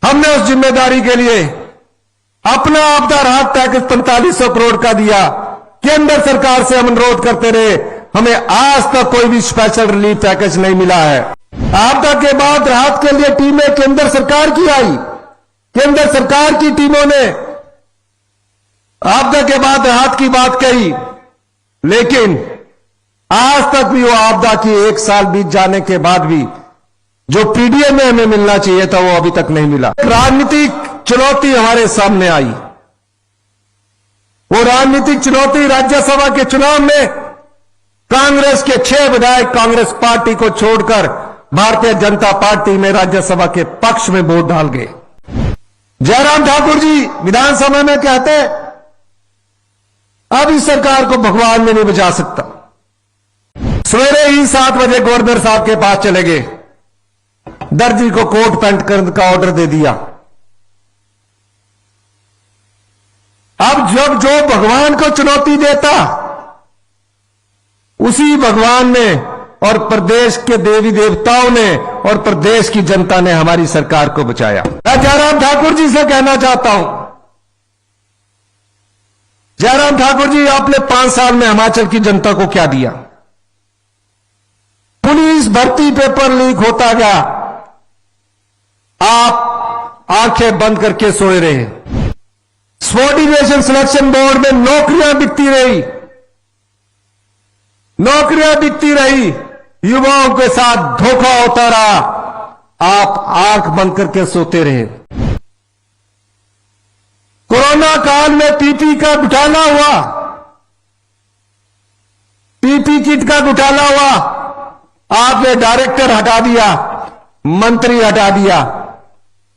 हमने उस जिम्मेदारी के लिए अपना आपदा राहत पैकेज 4500 करोड़ का दिया। केंद्र सरकार से हम अनुरोध करते रहे, हमें आज तक कोई भी स्पेशल रिलीफ पैकेज नहीं मिला है। आपदा के बाद राहत के लिए टीमें केंद्र सरकार की आई, केंद्र सरकार की टीमों ने आपदा के बाद राहत की बात कही, लेकिन आज तक भी वो आपदा की 1 साल बीत जाने के बाद भी जो पीडीए में हमें मिलना चाहिए था वो अभी तक नहीं मिला। राजनीतिक चुनौती हमारे सामने आई। वो राजनीतिक चुनौती राज्यसभा के चुनाव में कांग्रेस के 6 विधायक कांग्रेस पार्टी को छोड़कर भारतीय जनता पार्टी में राज्यसभा के पक्ष में वोट डाल गए। जयराम ठाकुर जी विधानसभा में कहते अब इस सरकार को भगवान में नहीं बचा सकता। सवेरे ही 7 बजे गवर्नर साहब के पास चले गए, दर्जी को कोट पैंट करने का ऑर्डर दे दिया। अब जब जो भगवान को चुनौती देता उसी भगवान ने और प्रदेश के देवी देवताओं ने और प्रदेश की जनता ने हमारी सरकार को बचाया। मैं जयराम ठाकुर जी से कहना चाहता हूं, जयराम ठाकुर जी आपने 5 साल में हिमाचल की जनता को क्या दिया? पुलिस भर्ती पेपर लीक होता गया, आप आंखें बंद करके सोए रहे। सबॉर्डिनेशन सिलेक्शन बोर्ड में नौकरियां बिकती रही, नौकरियां बिकती रही, युवाओं के साथ धोखा होता रहा, आप आंख बंद करके सोते रहे। कोरोना काल में पीपी का घोटाला हुआ, पीपी किट का घोटाला हुआ, आपने डायरेक्टर हटा दिया, मंत्री हटा दिया,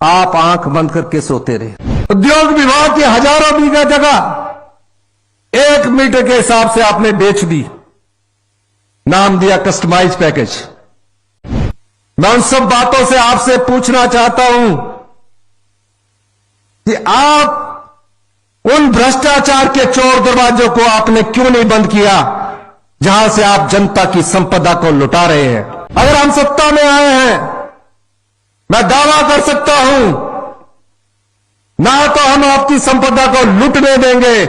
आप आंख बंद करके सोते रहे। उद्योग विभाग की हजारों बीघा जगह 1 मीटर के हिसाब से आपने बेच दी, नाम दिया कस्टमाइज पैकेज। मैं उन सब बातों से आपसे पूछना चाहता हूं कि आप उन भ्रष्टाचार के चोर दरवाजों को आपने क्यों नहीं बंद किया जहां से आप जनता की संपदा को लुटा रहे हैं। अगर हम सत्ता में आए हैं, मैं दावा कर सकता हूं, ना तो हम आपकी संपदा को लुटने देंगे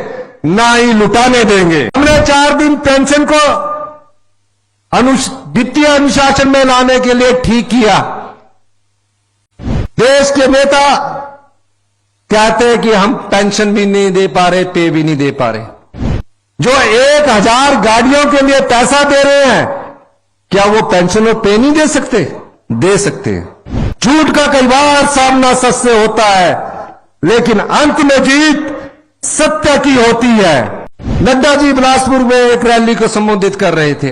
ना ही लुटाने देंगे। हमने 4 दिन पेंशन को वित्तीय अनुशासन में लाने के लिए ठीक किया। देश के नेता कहते हैं कि हम पेंशन भी नहीं दे पा रहे, पे भी नहीं दे पा रहे। जो 1000 गाड़ियों के लिए पैसा दे रहे हैं, क्या वो पेंशन और पे नहीं दे सकते? दे सकते हैं। झूठ का कई बार सामना सच से होता है, लेकिन अंत में जीत सत्य की होती है। नड्डा जी बिलासपुर में एक रैली को संबोधित कर रहे थे।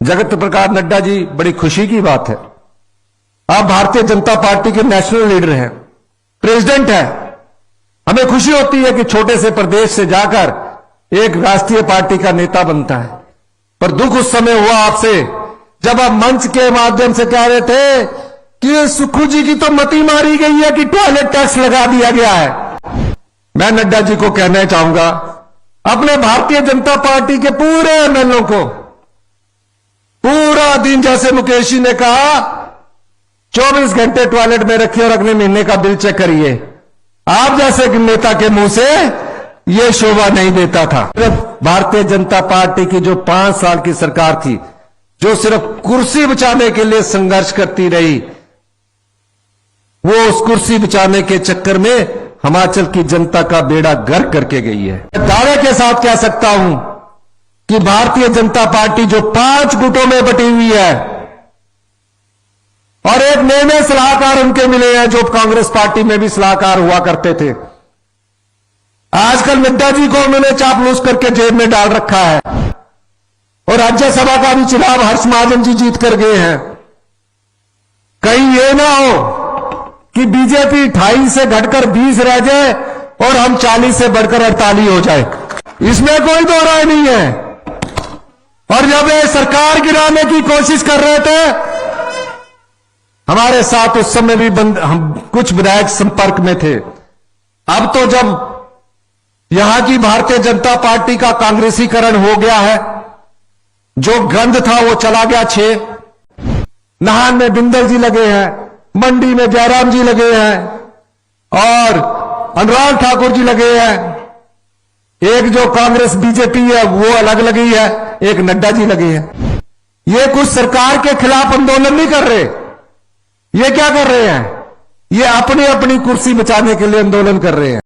जगत प्रकाश नड्डा जी, बड़ी खुशी की बात है, आप भारतीय जनता पार्टी के नेशनल लीडर हैं, प्रेसिडेंट हैं। हमें खुशी होती है कि छोटे से प्रदेश से जाकर एक राष्ट्रीय पार्टी का नेता बनता है, पर दुख उस समय हुआ आपसे जब आप मंच के माध्यम से कह रहे थे कि सुक्खू जी की तो मती मारी गई है कि टॉयलेट टैक्स लगा दिया गया है। मैं नड्डा जी को कहना चाहूंगा, अपने भारतीय जनता पार्टी के पूरे एमएलओ को पूरा दिन, जैसे मुकेश जी ने कहा, 24 घंटे टॉयलेट में रखिए और अगले महीने का बिल चेक करिए। आप जैसे नेता के मुंह से यह शोभा नहीं देता था। भारतीय जनता पार्टी की जो 5 साल की सरकार थी, जो सिर्फ कुर्सी बचाने के लिए संघर्ष करती रही, वो उस कुर्सी बचाने के चक्कर में हिमाचल की जनता का बेड़ा गर्क करके गई है। दावे के साथ कह सकता हूं कि भारतीय जनता पार्टी जो 5 गुटों में बटी हुई है और एक नए सलाहकार उनके मिले हैं जो कांग्रेस पार्टी में भी सलाहकार हुआ करते थे, आजकल नड्डा जी को उन्होंने चापलूस करके जेब में डाल रखा है। और राज्यसभा का भी चुनाव हर्ष महाजन जी जीत कर गए हैं। कहीं ये ना हो कि बीजेपी 28 से घटकर 20 रह जाए और हम 40 से बढ़कर 48 हो जाए, इसमें कोई दो राय नहीं है। और जब ये सरकार गिराने की कोशिश कर रहे थे, हमारे साथ उस समय भी हम कुछ विधायक संपर्क में थे। अब तो जब यहां की भारतीय जनता पार्टी का कांग्रेसीकरण हो गया है, जो गंध था वो चला गया। 6 नाहन में बिंदल जी लगे हैं, मंडी में जयराम जी लगे हैं, और अनुराग ठाकुर जी लगे हैं, एक जो कांग्रेस बीजेपी है वो अलग लगी है, एक नड्डा जी लगे हैं। ये कुछ सरकार के खिलाफ आंदोलन नहीं कर रहे, ये क्या कर रहे हैं? ये अपनी अपनी कुर्सी बचाने के लिए आंदोलन कर रहे हैं।